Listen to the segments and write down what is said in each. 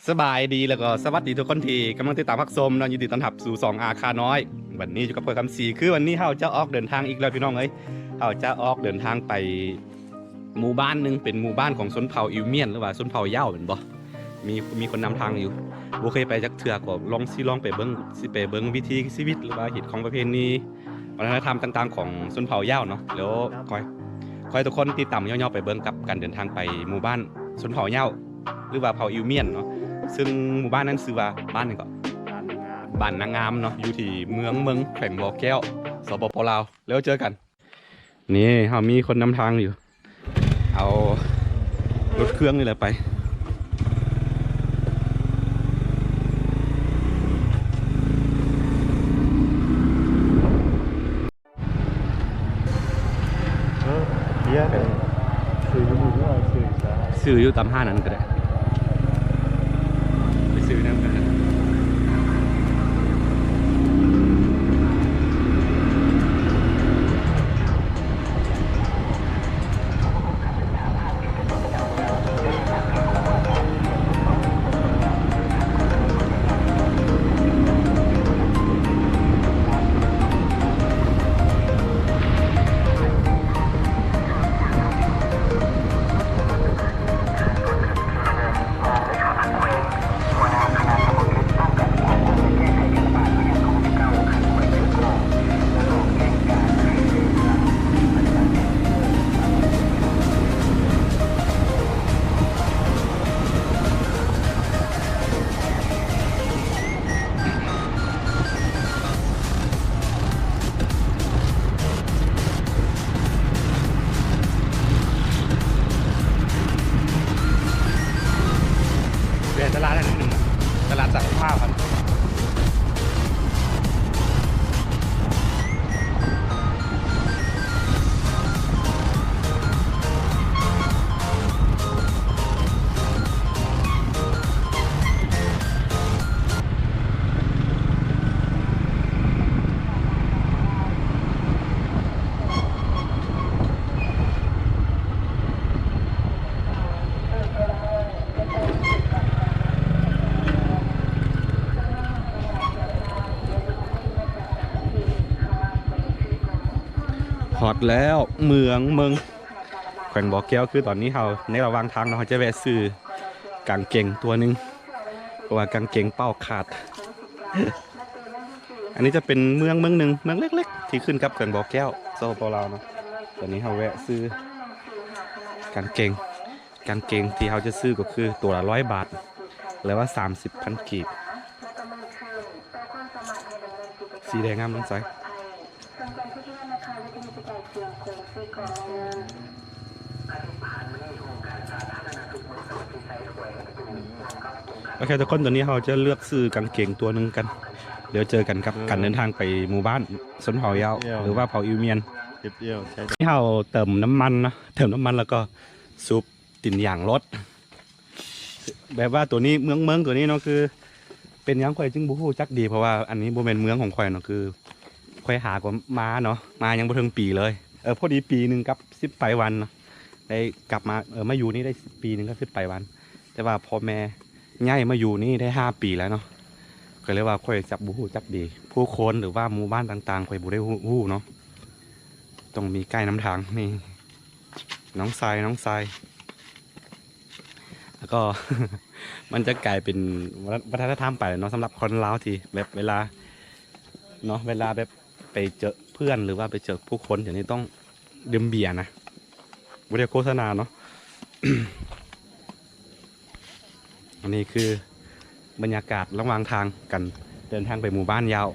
สบายดีแล้วก็สวัสดีทุกคนที่กำลังติดตามพักชมเนาะยินดีต้อนรับสู่2อาคาน้อยวันนี้อยู่กับเพื่อนคำศรีคือวันนี้เราจะออกเดินทางอีกแล้วพี่น้องเอ้ยเราจะออกเดินทางไปหมู่บ้านหนึงเป็นหมู่บ้านของชนเผ่าอิวเมียนหรือว่าชนเผ่าเย่าเป็นบ่มีคนนำทางอยู่บ่เคยไปจักเทื่อก็ลองไปเบิ่งไปเบิ่งวิถีชีวิตหรือว่าเหตุของประเพณีวัฒนธรรมต่างๆของชนเผ่าเย่าเนาะแล้วคอยทุกคนติดตามย่อๆไปเบิ่งกับการเดินทางไปหมู่บ้านชนเผ่าเย่าหรือว่าเผ่าอิวเมียนเนาะซึ่งหมู่บ้านนั้นชื่อว่าบ้านนึงก็บ้านนางงามเนาะอยู่ที่เมืองแขวงบ่อแก้วสปปลาวแล้วเจอกันนี่เรามีคนนำทางอยู่เอารถเครื่องนี่แหละไปเยอะเลยสื่ออยู่ด้วยซื้ออยู่ตามห้านั้นก็ได้ไปซื้อนั่นก็ได้ตลาดนั่นหนึ่งตลาดสักผ้าครับฮอตแล้วเมืองแขวงบ่อแก้วคือตอนนี้เราในระหว่างทางเราจะแวะซื้อกางเกงตัวหนึ่งเพราะว่ากางเกงเป้าขาด อันนี้จะเป็นเมืองหนึ่งเมืองเล็กๆที่ขึ้นกับแขวงบ่อแก้วสปปลาวเนาะตอนนี้เราแวะซื้อกางเกงที่เราจะซื้อก็คือตัวละ100 บาทหรือว่า30,000 กีบสีแดงงามน้องใสโอเคทุกคนตอนนี้เราจะเลือกซื้อกางเกงตัวหนึ่งกันเดี๋ยวเจอกันครับการเดินทางไปหมู่บ้านชนเผ่าเยาหรือว่าเผ่าอิวเมียนที่เราเติมน้ำมันนะเติมน้ำมันแล้วก็ซุปติ่นอย่างรถแบบว่าตัวนี้เมืองตัวนี้เนาะคือเป็นยังข่อยจึงบูฮู้จักดีเพราะว่าอันนี้โบเมนเมืองของข่อยเนาะคือข่อยหากว่ามาเนาะมายังบ่ถึงปีเลยพอดีปีหนึ่งกับ10 ไปวันเนาะได้กลับมามาอยู่นี่ได้ปีหนึ่งก็10 ไปวันแต่ว่าพ่อแม่ย้ายมาอยู่นี่ได้5 ปีแล้วเนาะก็เลยว่าค่อยจับบูฮู้จักดีผู้คนหรือว่าหมู่บ้านต่างๆค่อยบูได้ฮู้เนาะต้องมีใกล้น้ำทางนี่น้องทรายแล้วก็ มันจะกลายเป็นวัฒนธรรมไปเนาะสำหรับคนลาวที่แบบเวลาเนาะเวลาแบบไปเจอเพื่อนหรือว่าไปเจอผู้คนอย่างนี้ต้องดื่มเบียร์นะวิดีโฆษณาเนาะ อันนี้คือบรรยากาศระหว่างทางกันเดินทางไปหมู่บ้านยาว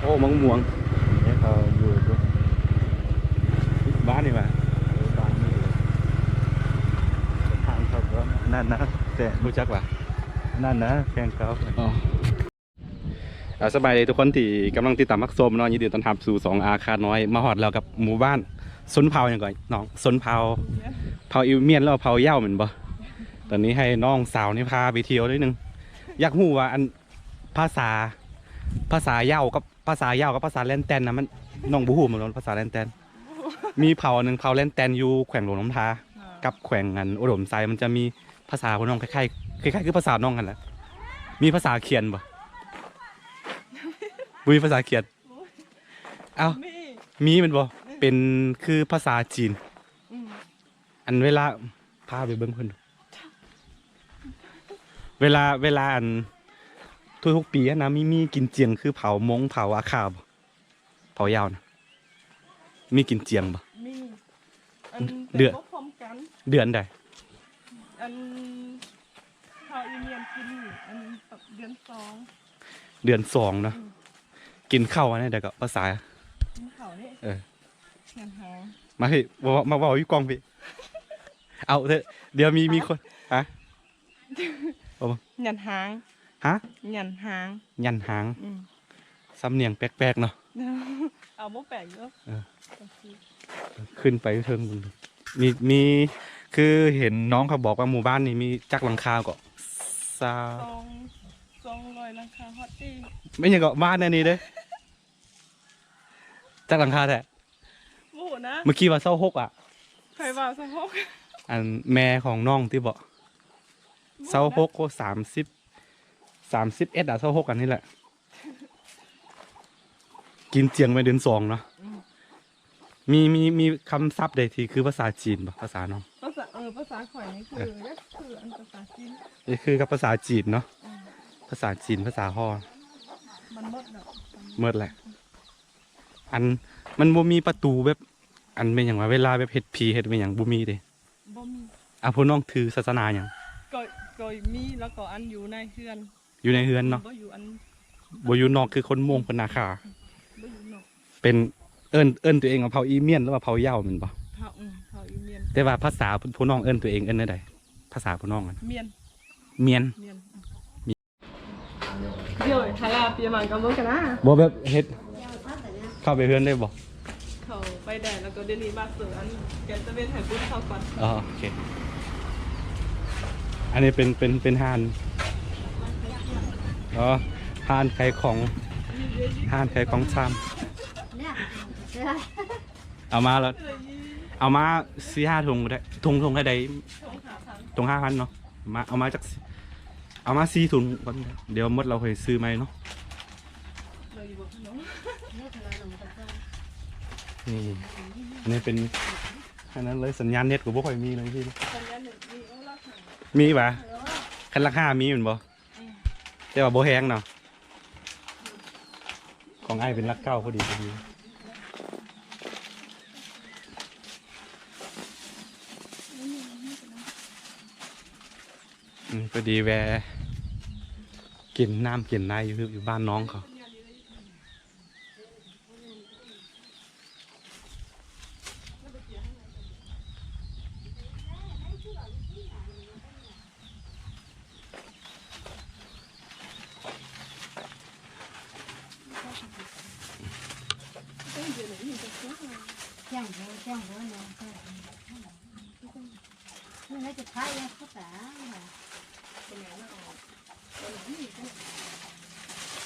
โอ้มังม่วง เนี่ยเขาอยู่ด้วย บ้านนี่มา บ้านนี่เลยทางเขาก็นั่นนะแต่ รู้จักป่ะ นั่นนะแฟนเขา อ๋อ สบายดีทุกคนที่กำลังติดตามพักชมเนาะยินดีต้อนรับสู่2อาคาน้อยมาฮอดแล้วกับหมู่บ้านสนเผาอย่างก่อนน้องสนเผาอิวเมียนแล้วเผาเหย้าเหมือนบ่ตอนนี้ให้น้องสาวนี่พาไปเที่ยวนิดนึงอยากรู้ว่าอันภาษาเหย้ากับภาษาแลนแตนนะมันน้องบ่ฮู้เหมือนกันภาษาแลนแตนมีเผาหนึ่งเผาแลนแตนอยู่แขวงหลวงน้ำทากับแขวงอันอุดมไซมันจะมีภาษาของน้องคล้ายๆคือภาษาน้องกันแหละมีภาษาเขียนบ่บุยภาษาเขียนเอ้ามีมันบ่เป็นคือภาษาจีนอันเวลาพาไปเบิ่งเพิ่นเวลาอันทุกปีนะมีกินเจียงคือเผามงเผาอาคาบ่เผายาวนะมีกินเจียงบ่มีอัน เดือน พร้อมกัน เดือนใด อันเขาอีเมียนกินอันเดือนสอง เดือน2เนาะกินข้าวอันนี้แต่ก็ภาษา กินเขาเนี่ย เออ เงินหา มาพี่มาเว้าอยู่กล้องพี่เอาเถอะเดี๋ยวมีคนฮะ เงินหาง ฮะ เงินหาง ยันหาง อืม สำเนียงแปลกๆเนาะ เอาบ่แปลกเยอะ เออ ขึ้นไปเทิงมีคือเห็นน้องเขาบอกว่าหมู่บ้านนี้มีจักหลังคาก็ซา 200ราคาฮอตตี้ ไม่ใช่ก็บ้านอันนี้เด้อจักหลังคาแท้ โอ้โหนะ เมื่อกี้ว่า26อ่ะ ใครว่าสะพก อันแม่ของน้องที่บอก26ก็31อ่ะ26อันนี้แหละ กินเจียงไปเดือน2เนาะมีคำศัพท์ใดที่คือภาษาจีนป่ะภาษาน้อง ภาษาข่อยนี่คืออันภาษาจีน นี่คือกับภาษาจีนเนาะ อืม ภาษาจีนภาษาฮ่อ มันหมดดอก เมื่อแหละอันมันบ่มีประตูแบบอันเป็นอย่างว่าเวลาแบบเฮ็ดผีเฮ็ดเป็นอย่างบ่มีเด้ บ่มี อ่ะพวกน้องถือศาสนาหยัง ก็มีแล้วก็อันอยู่ในเฮือน อยู่ในเฮือนเนาะ บ่อยู่อัน บ่อยู่นอกคือคนม่วงคนนาคา บ่อยู่นอก เป็นเอิ้นตัวเองว่าเผาอีเมียนหรือว่าเผาเหย้าแม่นบ่ เขาอีเมียน แต่ว่าภาษาพวกน้องเอิ้นตัวเองเอิ้นได้ใดภาษาพวกน้องอะ เมียน เมียน เดี๋ยวฮาลาเปียมันกันบ่กันนะ บ่แบบเฮ็ดเข้าไปเฮือนได้บ่ เขาไปแดดแล้วก็เดยวนี้มาเสืออันแกจะเป็นไห้ปุ้นเข้าก่อน อ๋อโอเคอันนี้เป็นห่านอ๋อห่านขายของชามเอามาแล้วเอามา4-5ถุงก็ได้ถุงให้ได้ถุง5,000เนาะเอามา4ถุงก่อนเดี๋ยวหมดเราค่อยซื้อใหม่เนาะ เราอยู่บนถนน นี่เป็นอันนั้นเลยสัญญาณเน็ตก็บ่ค่อยมีเลยพี่ สัญญาณหนึ่งมีเอาละค่ะ มีป่ะคันราคามีเหมือนบ่แต่ว่าบ่แพงเนาะของไอ้เป็นรักเก้าพอดีพอดีแวะกินน้ำกินนายอยู่บ้านน้องเขา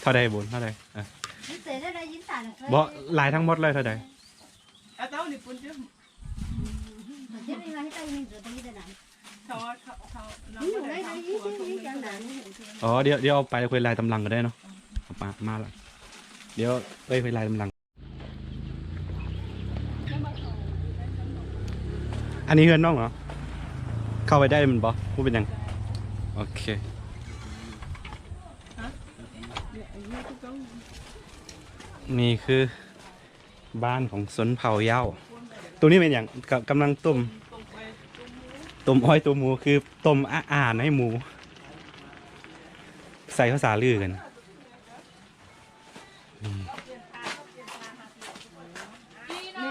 เท่าใดบุญเท่าใดบ่หลายทั้งหมดเลยเท่าใด เอาเต้านี่ปุ้นเจ้าเขาน้ำบ่ได้ทำครัวตรงนี้ อ๋อเดี๋ยวเอาไปคุยลายตำลังก็ได้เนาะเอามาละเดี๋ยวไปคุยลายตำลังอันนี้เฮือนน้องเหรอเข้าไปได้มันบ่พูดเป็นยังโอเคนี่คือบ้านของสนเผาเหย้าตัวนี้เป็นอย่างกำลังต้มอ้อยตัวหมูคือต้มอาหารให้หมูใส่ภาษาลือกัน นี่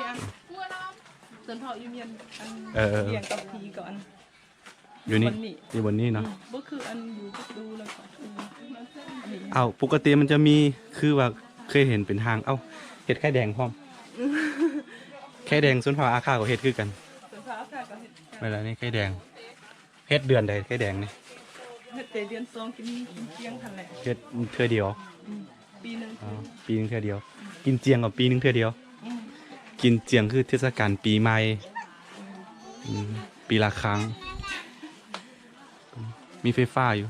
อันส่วนเผาอีเมียนอันเลี้ยงกับผีก่อน อยู่นี่ บนนี้ อยู่บนนี้เนาะ บ่คืออันอยู่ก็ดูแล้วก็อันนี้ เอ้าปกติมันจะมีคือว่าเคยเห็นเป็นทางเอ้าเฮ็ดไข่แดงพร้อมไข่แดงส่วนเผาอาคาก็เฮ็ดคือกัน ส่วนภาษาก็เฮ็ด เวลานี้ไข่แดงเฮ็ดเดือนใดไข่แดงนี่ เฮ็ดแต่เดือน2กินเที่ยงทันแหละ เฮ็ดเทื่อเดียว ปีนึง อ๋อปีนึงเทื่อเดียว กินเจียงกับปีนึงเทื่อเดียว อืม กินเจียงคือเทศกาลปีใหม่ปีละครั้ง มีไฟฟ้าอยู่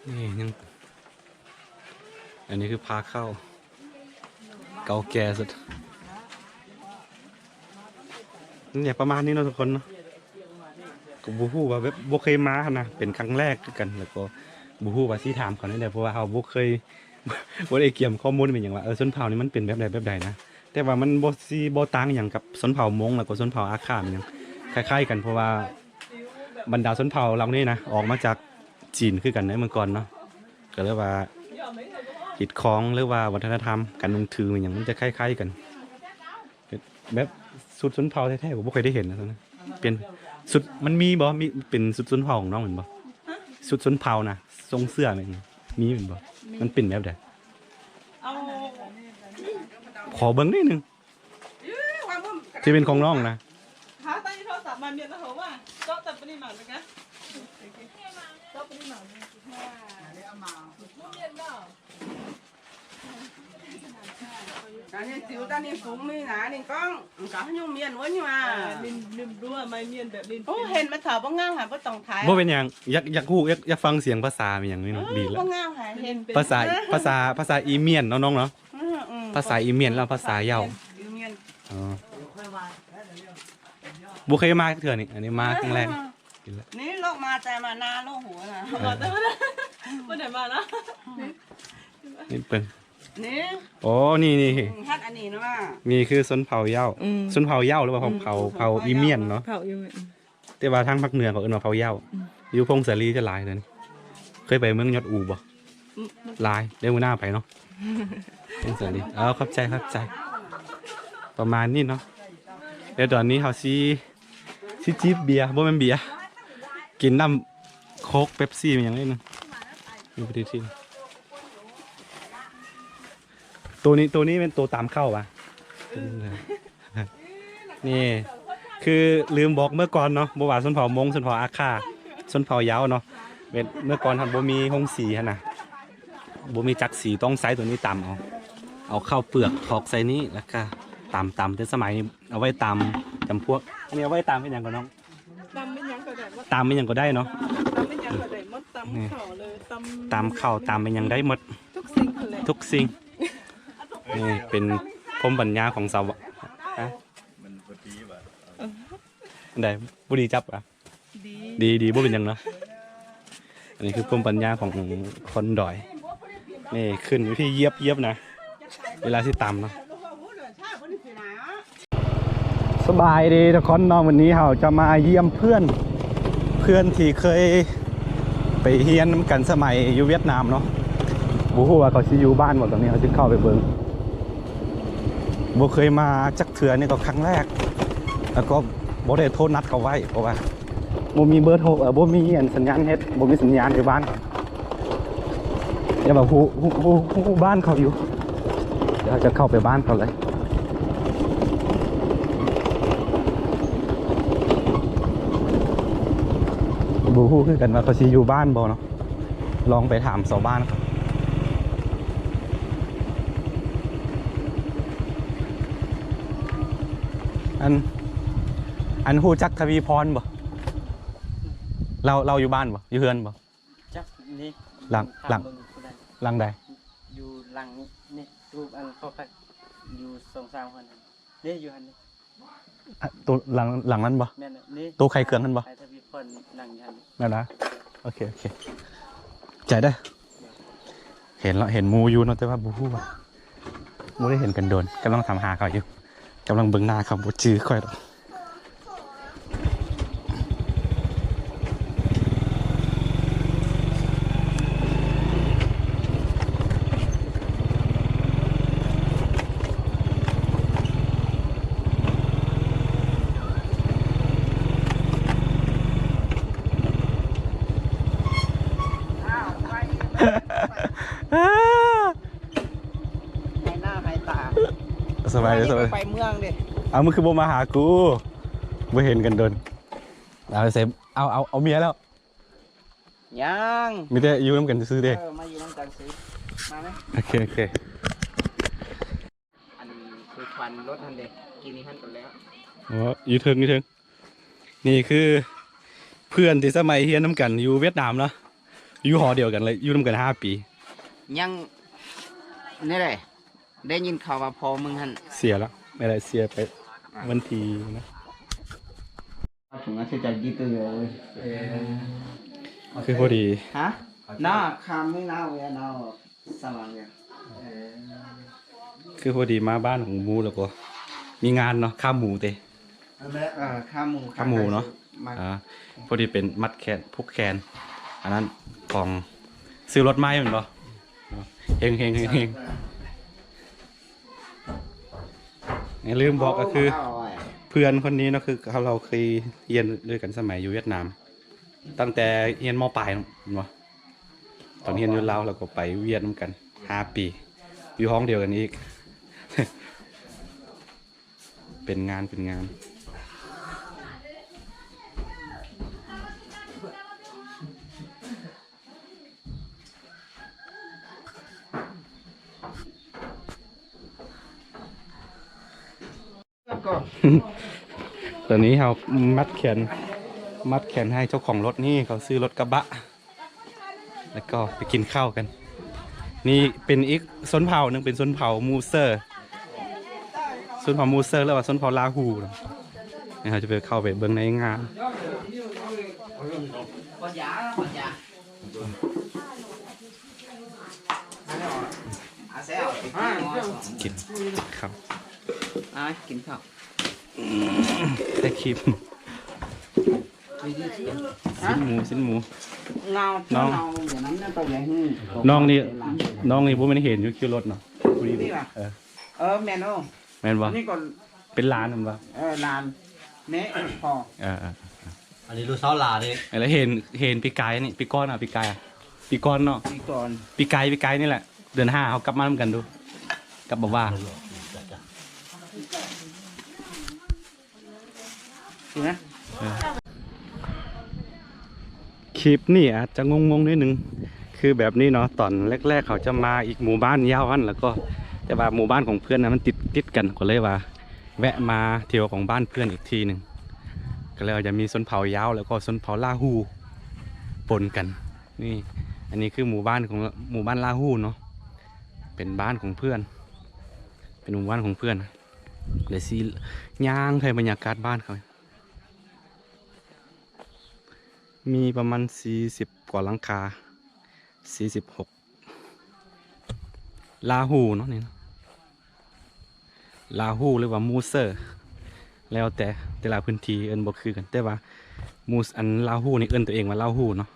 นี่ยังอันนี้คือพาเข้า เก่าแก่สุดเนี่ยประมาณนี้เนาะทุกคนเนาะก็บูฮู้ว่าแบบบ่เคยมาหั่นนะเป็นครั้งแรกคือกันแล้วก็บูฮู้ว่าสิถามเขาได้เพราะว่าเขาบ่เคย บ่ได้เกี่ยมข้อมูลเป็นหยังว่าชนเผ่านี่มันเป็นแบบใดนะแต่ว่ามันบ่ต่างหยังกับชนเผ่ามงแล้วก็ชนเผ่าอาคามันหยังคล้ายๆกันเพราะว่าบรรดาชนเผ่าเหล่านี้นะออกมาจากจีนคือกันในเมื่อก่อนเนาะก็เลยว่ากิจของหรือว่าวัฒนธรรมการนุ่งถือมันหยังมันจะคล้ายๆกันแบบสุดชนเผ่าแท้ๆผมบ่เคยได้เห็นนะตอนนั้นเป็นสุดมันมีเป็นสุดชนเผ่าของน้องเหมือนบ่สุดชนเผ่านะทรงเสื้อมันมีเหมือนบ่มันเป็นแบบใด เอา ขอเบิ้งนิดนึงที่เป็นของน้องนะ หาตั้งโทรศัพท์มาเมียนแล้วเหรอว่าก็ตัดปริมาณเลยนะก็ปริมาณเลยเมียนเนาะ อันนี้จิ๋วตอนนี้ฝูงมีหนานี่ก้องก็ให้ยุ่งเมียนไว้นี่มา ลินรู้ว่าไม่เมียนแบบลิน โอ้เห็นมาถอดบ้างงามหาบ่ต้องถ่าย บ่เป็นอย่างอยากฮู้อยากฟังเสียงภาษาเป็นอย่างนี้เนาะดีแล้ว บ้างงามหาเห็น ภาษาอีเมียนเนาะน้องเนาะภาษาอีเมียนแล้วภาษาเยา เมียน อ๋อบ่เคยมาเถื่อนี่อันนี้มาครั้งแรกกินแล้ว นี่โลกมาแต่มานาโลกหัวนะ บอกแต่ว่าวันไหนมาแล้ว นี่เป็น นี่ โอ้นี่ ฮัดอันนี้นะว่า นี่คือชนเผ่าเยาชนเผ่าเยาหรือว่าเผ่าอีเมียนเนาะ เผาอยู่ไหม แต่ว่าทางภาคเหนือเขาเอิ้นว่าเผ่าเยาอยู่พงศาลีจะหลายเลยนี่เคยไปเมืองยอดอูบ่หลายเดี๋ยวมื้อหน้าไปเนาะพงศาลีเข้าใจประมาณนี้เนาะเดี๋ยวตอนนี้เขาสิจิบเบียร์บ่แม่นเบียร์กินน้ำโค้กเป๊ปซี่มันอย่างนี้นึงมีปฏิทินตัวนี้เป็นตัวตามเข้าป่ะนี่คือลืมบอกเมื่อก่อนเนาะบ่ว่าชนเผ่ามงชนเผ่าอาคาชนเผ่ายาวเนาะเป็นเมื่อก่อนทำบ่มีห้องสีหั่นน่ะบ่มีจักรสีต้องใช้ตัวนี้ตำเอาเข้าวเปลือกถอกใส่นี้แล้วก็ตำแต่สมัยนี้เอาไว้ตำจำพวกอันนี้เอาไว้ตำเป็นหยังก่อนน้อง ตำไม่ยังก็ได้ว่า ตำเป็นหยังก็ได้เนาะ ตำไม่ยังก็ได้มดตำเข่าเลยตำ ตำข้าวตำเป็นหยังได้หมด ทุกสิ่งเลย ทุกสิ่งนี่เป็นภูมิปัญญาของสาวฮะได้บุรีจับอ่ะ ดี ดีบ่เป็นหยังเนาะอันนี้คือภูมิปัญญาของคนดอยนี่ขึ้นอยู่ที่เยียบนะเวลาที่ตำเนาะสบายดีทุกคนเนาะวันนี้เราจะมาเยี่ยมเพื่อนที่เคยไปเฮียนนำกันสมัยอยู่เวียดนามเนาะบ่ฮู้ว่าเขาสิอยู่บ้านบ่ตอนนี้เขาสิเข้าไปเบิ่งบ่เคยมาจักเทื่อนี่ก็ครั้งแรกแล้วก็บ่ได้โทรนัดเขาไว้เพราะว่าบ่มีเบอร์โทรบ่มีสัญญาณเฮ็ดบ่มีสัญญาณอยู่บ้านอย่าบอกฮู้บ้านเขาอยู่เดี๋ยวจะเข้าไปบ้านเขาเลยบ่ฮู้คือกันว่าเขาสิอยู่บ้านบ่เนาะลองไปถามชาวบ้านครับอันฮู้จักทวีพรบ่เราอยู่บ้านบ่อยู่เฮือนบ่ จักนี่ หลังใด อยู่หลังนี่รูปอันเขาพักอยู่2-3คนนี่อยู่หันนี่ ตัวหลังนั้นบ่ แม่นน่ะนี่ ตัวใครเครื่องนั้นบ่ ไอ้ทวีพรนั่งอยู่หันนี่ นั่นนะโอเคใจได้เห็นแล้วเห็นหมูอยู่เนาะแต่ว่าบ่ฮู้ว่าหมูได้เห็นกันโดนกำลังทำหาเขาอยู่กำลังเบิ่งหน้าเขาบ่จื้อค่อยดอก บายดีสบาย ไปเมืองดิ เอามึงคือบ่มาหากูไม่เห็นกันโดนเอาเซฟเอาเมียแล้ว ยัง มีแต่อยู่น้ำกันซื้อเด้ มาอยู่น้ำกันสิมาไหม โอเค อันนี้คือควันรถทันเด็กกินนี้ทันกันแล้ว อ๋ออยู่เทิงนี่คือเพื่อนที่สมัยเฮียนน้ำกันอยู่เวียดนามเนาะอยู่หอเดียวกันเลยอยู่น้ำกัน5 ปี ยังนี่แหละได้ยินข่าวว่าพอมึงหัน เสียแล้วไม่ได้เสียไปวันทีนะ ถึงอาจจะยี่ตัวเลย คือพอดี ฮะน่าคำไม่น่าเว้ยน่าสมังเนี่ย คือพอดีมาบ้านของหมูแล้วก็มีงานเนาะข้ามหมูเตะ ข้าหมู ข้ามหมูเนาะ มา พอดีเป็นมัดแขนพกแขนอันนั้นของซื้อรถไม้เหมือนบ่เฮงอย่าลืมบอกก็คือ เพื่อนคนนี้เนาะคือเราเคยเรียนด้วยกันสมัยอยู่เวียดนาม ตั้งแต่เรียนม.ปลายเนาะตอนเรียนอยู่ลาวเราก็ไปเวียดนามกัน5 ปีอยู่ห้องเดียวกันอีก เป็นงาน ก็ ตอนนี้เรามัดแขนให้เจ้าของรถนี่เขาซื้อรถกระบะ แล้วก็ไปกินข้าวกัน นี่เป็นอีกชนเผ่าหนึ่งเป็นชนเผ่ามูเซอร์แล้วว่าชนเผ่าลาหูนะนี่เราจะไปเข้าไปเบิ่งในงาน ปอยาอาเซล กินข้าว กินข้าว ได้คลิปสิ้นหมู เงาอย่างนั้นนะตัวใหญ่ น้องนี่ผมไม่ได้เห็นอยู่คิวรถเนาะ นี่ป่ะแมนโอ แม่นบ่ นี่ก่อน เป็นร้านมันบ่ ลานเนะพอ อันนี้รู้เสาลาดิ แล้วเห็นปีกายนี่ปีก้อนปีกายปีก้อนเนาะ นี่ก่อน ปีกายนี่แหละเดือน5เขากลับมาทำกันดูกลับบอกว่า ถูกไหม คลิปนี่อาจจะงงนิดนึงคือแบบนี้เนาะตอนแรกๆเขาจะมาอีกหมู่บ้านยาววันแล้วก็แต่ว่าหมู่บ้านของเพื่อนนะมันติดกันก็เลยว่า แวะมาเที่ยวของบ้านเพื่อนอีกทีหนึ่งก็เลยจะมีชนเผ่ายาวแล้วก็ชนเผ่าลาฮูปนกันนี่อันนี้คือหมู่บ้านลาฮูเนาะเป็นบ้านของเพื่อน เป็นหมู่บ้านของเพื่อนเลยซีย่างไทยบรรยากาศบ้านเขามีประมาณ40 กว่าหลังคา46ลาฮูเนาะนี่ลาฮูหรือว่ามูเซอร์แล้วแต่ละพื้นที่เอิ้นบ่คือกันแต่ว่ามูสอันลาฮูนี่เอิ้นตัวเองว่าลาฮูเนาะ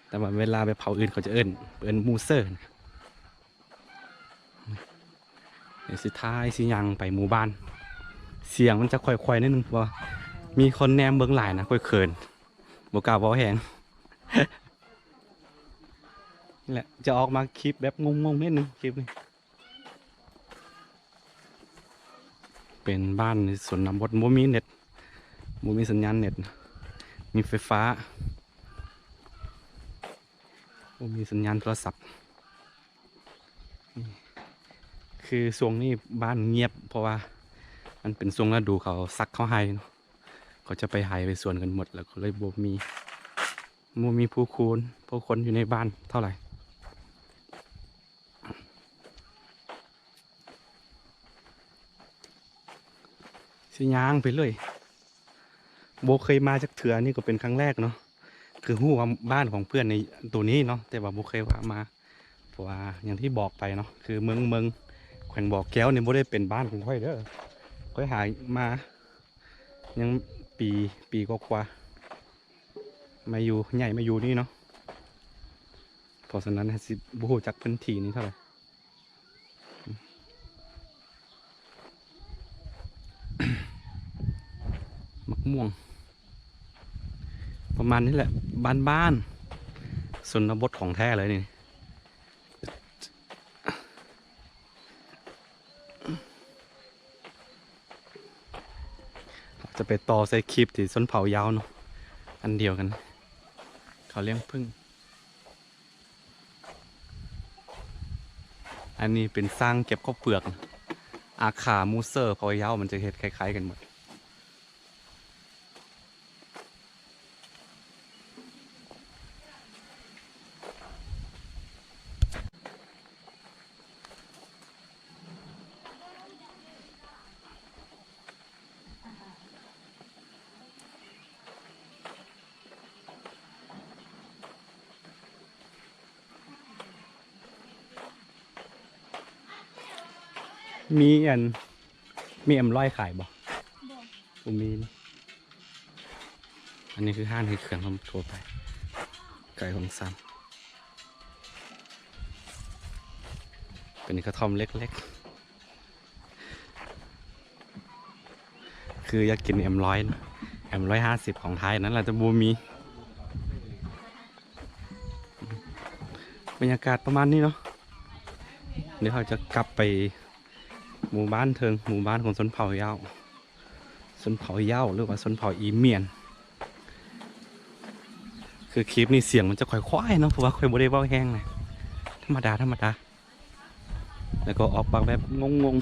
แต่ว่าเวลาไปเผาอื่นเขาจะเอิ้นมูเซอร์สุดท้ายสิยังไปหมู่บ้านเสียงมันจะค่อยๆนิดนึงเพราะมีคนแนมเบิ่งหลายนะค่อยเขินบ่กล้าเว้าแฮง นี่แหละจะออกมาคลิปแบบงงๆนิดนึงคลิปนี้เป็นบ้านในสวนน้ำบดบ่มีเน็ตบ่มีสัญญาณเน็ตมีไฟฟ้าบ่มีสัญญาณโทรศัพท์คือช่วงนี้บ้านเงียบเพราะว่ามันเป็นช่วงฤดูเขาซักเขาไฮเนาะเขาจะไปไฮไปสวนกันหมดแล้วก็เลยบ่มีผู้คนอยู่ในบ้านเท่าไหร่สิย่างไปเลยโบเคยมาจากเถื่อนี่ก็เป็นครั้งแรกเนาะคือหู้ว่าบ้านของเพื่อนในตัวนี้เนาะแต่ว่าโบเคยว่ามาเพราะว่าอย่างที่บอกไปเนาะคือเมืองแขวงบ่อแก้วเนี่ยโบได้เป็นบ้านของค่อยเด้อค่อยหามายังปีกว่ามาอยู่ใหญ่มาอยู่นี่เนาะเพราะฉะนั้นสิบูฮู้จักพื้นที่นี้เท่าไหร่ มะม่วงประมาณนี้แหละบ้านชนบทของแท้เลยนี่ ไปต่อใส่คลิปที่ส้นเผายาวเนาะอันเดียวกัน เขาเลี้ยงพึ่งอันนี้เป็นสร้างเก็บข้าวเปลือกอาคามูเซอร์เผายาวมันจะเห็ดคล้ายๆกันหมดมีแอมร้อยขายบ่ผมมีนะอันนี้คือห้างที่เครื่องทำทั่วไปไก่ของซ้ำเป็นกระท่อมเล็กๆคืออยากกินแอมร้อยนะแอม150ของไทยนั้นแหละจะบูมีบรรยากาศประมาณนี้เนาะเดี๋ยวเราจะกลับไปหมู่บ้านเทิงหมู่บ้านของชนเผ่าเย้าชนเผ่าเย้าหรือว่าชนเผ่าอีเมียนคือคลิปนี้เสียงมันจะค่อยๆเนาะเพราะว่าค่อยบ่ได้เว้าแห้งเลยธรรมดาแล้วก็ออกปากแบบงง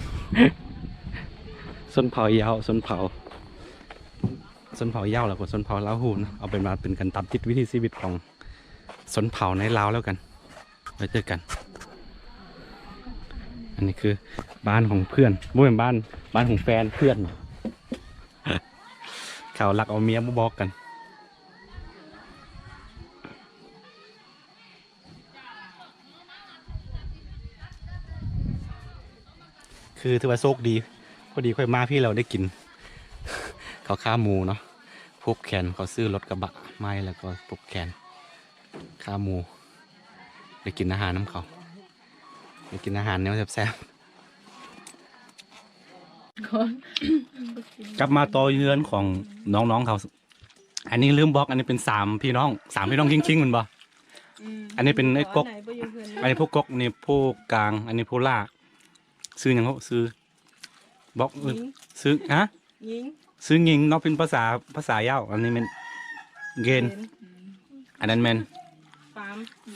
ๆชนเผ่าเย้าชนเผ่าเย้าแล้วก็ชนเผ่าลาวหูนะเอาเป็นมาเป็นกันตามติดวิถีชีวิตของชนเผ่าในลาวแล้วกันไว้เจอกันอันนี้คือบ้านของเพื่อนบ่เป็นบ้านของแฟนเพื่อนเขารักเอาเมียมาบอกกันคือถือว่าโชคดีพอดีค่อยมาพี่เราได้กินเขาฆ่าหมูเนาะพบแขนเขาซื้อรถกระบะไม้แล้วก็พบแขนฆ่าหมูได้กินอาหารน้ำเขาไปกินอาหารแนวแซ่บๆกลับมาต่อเยือนของน้องๆเขาอันนี้ลืมบอกอันนี้เป็น3 พี่น้องคิงๆมันบ่อันนี้เป็นไอ้กกอันนี้พวกกกนี่พวกกลางอันนี้พวกล่าซื้ออย่างเขาซื้อบอกซื้อฮะซื้องิงเนาะเป็นภาษาเย้าอันนี้เป็นเกนอันนั้นเป็น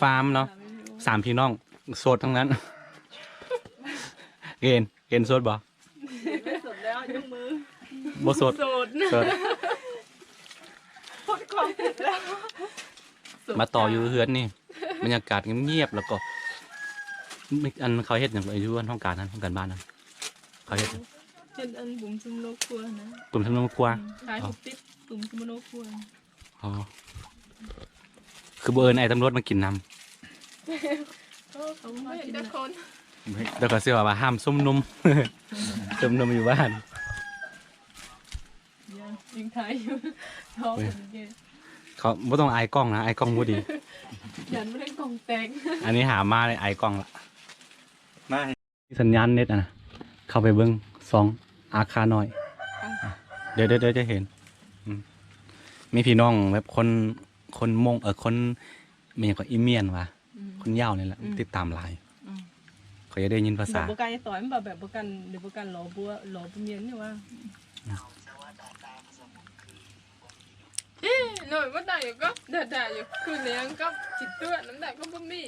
ฟาร์มเนาะ3 พี่น้องโสดทั้งนั้นเกณฑ์โสดบ่ไม่สดแล้วยกมือ บ่โสดโสด พูดความผิดแล้ว มาต่ออยู่เฮือนนี่บรรยากาศเงียบๆแล้วก็อันเขาเฮ็ดอย่างไรอยู่ห้องการนั้นห้องการบ้านนั้นเขาเฮ็ด เป็นอันบุ๋มซุมโนครัวนะ กลุ่มทำนองครัว ขายทุกติดบุ๋มซุมโนครัว อ๋อคือเบอร์ไอ้ตำรวจมากินน้ำ เขาไม่เห็นแต่คน แล้วก็เสื้อว่าห้ามส้มนม ส้มนมอยู่บ้าน ยังไทยอยู่ท้องเป็นเก เขาไม่ต้องอายกล้องนะอายกล้องบ่ดี ยันไม่ได้กองแตง อันนี้หามาเลยอายกล้องละมาสัญญาณเน็ตนะเข้าไปเบิ้ง2 อาคารน้อยเดี๋ยวจะเห็นมีพี่น้องแบบคนมงคนมีอย่างก็อีเมียนว่ะคนยาวนี่แหละติดตามไลน์เขาจะได้ยินภาษา แบบการต่อยมันแบบกันหรือกันหล่อบัวเมียนนี่ว่าหน่อยว่าได้อยู่ก็ด่าอยู่คือเลี้ยงก็จิตตัวน้ำแดงก็บ่มี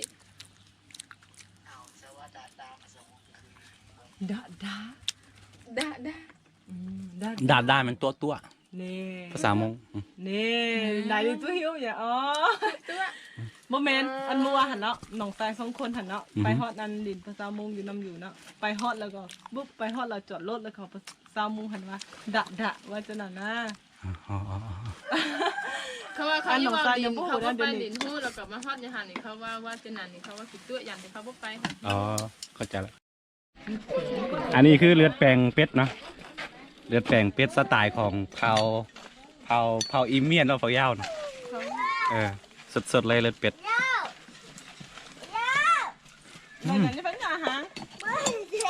ด่าด่ามันตัวนี่ภาษามงนี่ได้ดิตัวหิวอย่าอ๋อโมเมนต์อันมัวหันเนาะหนองตาย2 คนหันเนาะไปฮอดอันดินภาษามงอยู่นำอยู่เนาะไปฮอดแล้วก็บุ๊บไปฮอดเราจอดรถแล้วเขาภาษามงหันว่าด่าว่าจะนั่นนะเขาว่าเขาอยู่ว่าดินเขาบ่ไปดินหู้แล้วก็มาฮอดยาหันนี่เขาว่าจะนั่นนี่เขาว่าสิตัวยันแต่เขาบ่ไปค่ะอ๋อเข้าใจแล้วอันนี้คือเลือดแปลงเป็ดเนาะเลือดแปลงเป็ดสไตล์ของเผาอีเมียนเราเผาย่าวนะสดเลยเลือดเป็ด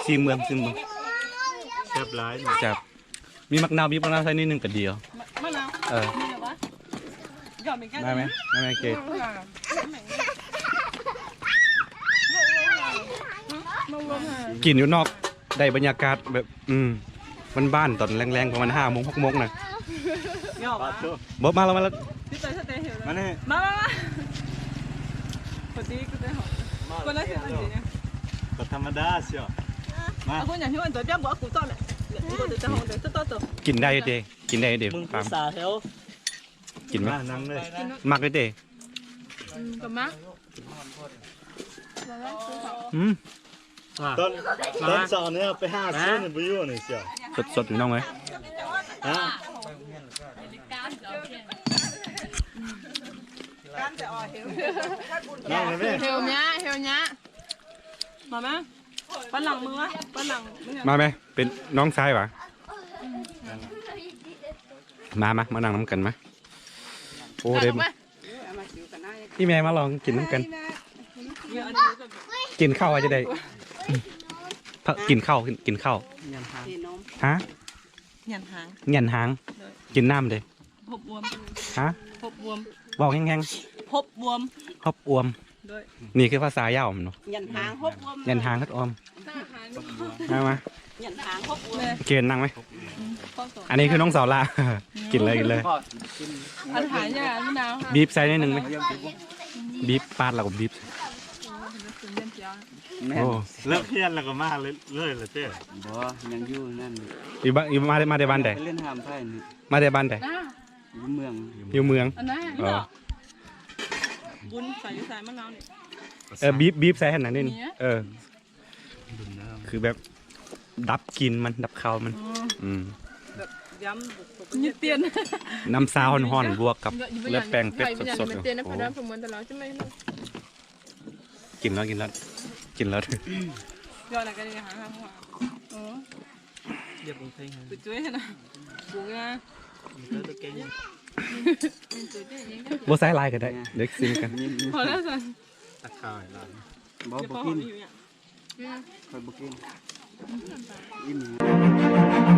ซีเมืองแซ่บร้ายจับมีมะนาวใส่นิดนึงก็เดียวมะนาวมีเหรอวะหยอดเป็นแก้วได้ไหมเกดกินอยู่นอกได้บรรยากาศแบบมันบ้านตอนแรงๆประมาณ5 โมง 6 โมงนะ ยอก บอกมาแล้วมาแล้ว พี่ไปสเตย์เหี่ยวเลย มานี่ มาพอดีกูจะหอมกูน่าจะดีเนี่ย ก็ธรรมดาเชียวมา คุณอย่างที่วันตัวเจ้าบอกกูต้อนแหละกูจะหอมเดี๋ยวต้นตัว กินได้เด้กินได้เด้ มึง ฟา ภา ร์ม ษาแถว กินไหม มานั่งเลย มักได้เด้ ก็มัก ต้นสอนเนี่ยไป5ซื้อนี่บ่อยู่นี่เชียว สดๆพี่น้องเอ้ย ฮะ การจะอ่อยเหว นั่งเลยแม่ เฮลเนี้ยเฮลเนี้ย มาไหมปั้นหลังมือวะปั้นหลัง มาไหมเป็นน้องชายวะมานั่งน้ำกันมาโอ้เด้ มาสิวกันได้ พี่แม่มาลองกินน้ำกัน เยอะอันนี้ก็ กินข้าวว่าจะได้กินข้าวกินข้าว เทนม ฮะ หยันหาง เงียนหางกินน้ำเด้ พบบวม ฮะ พบบวม บอกแห้ง พบบวม ๆฮอบอวม ด้วย นี่คือภาษายาวมันเนาะ ยันหางฮบวม เงียนหางฮัดอวมมา ยันหางฮบวม เกณฑ์นั่งไหมอันนี้คือน้องสาวละ กินเลยกินเลย อันหายเนี่ยมะนาว บีบใส่นิดนึงไหมบีบปาดแล้วก็บีบ แม่ โอ้ เลิกเพี้ยนแล้วก็มาเลยเลยเต้ บ่ยังอยู่นั่น อยู่บ้านอยู่มาได้บ้านใด ไปเล่นหามไพ่นี่ มาได้บ้านใด อยู่เมือง อยู่เมือง อันนั้น อ๋อ บุญใส่ใส่มะนาวเนี่ย บีบใส่ขนาดนี้นี่คือแบบดับกลินมันดับคาวมันม แบบย้ำ มีเตียน น้ำซาวห่อนๆบวกกับเลือดแป้งเป็ดสด เตียนนะ ๆ พอดามผมมันตลอดใช่ไหม กินแล้ว ยอดอะไรกันเนี่ยหางหัว เดี๋ยวผมเพลงให้ จุดจุ้ยนะบุ้งนะ ตะเกียง บ่ใส่ลายก็ได้เด็กซิมกัน พอแล้วสิ ตักข้าวให้หลาน บ่ จะ บ่ พอหอ กิ ม น อยู่เนี่ย ค่อยบ่กินอิ่ม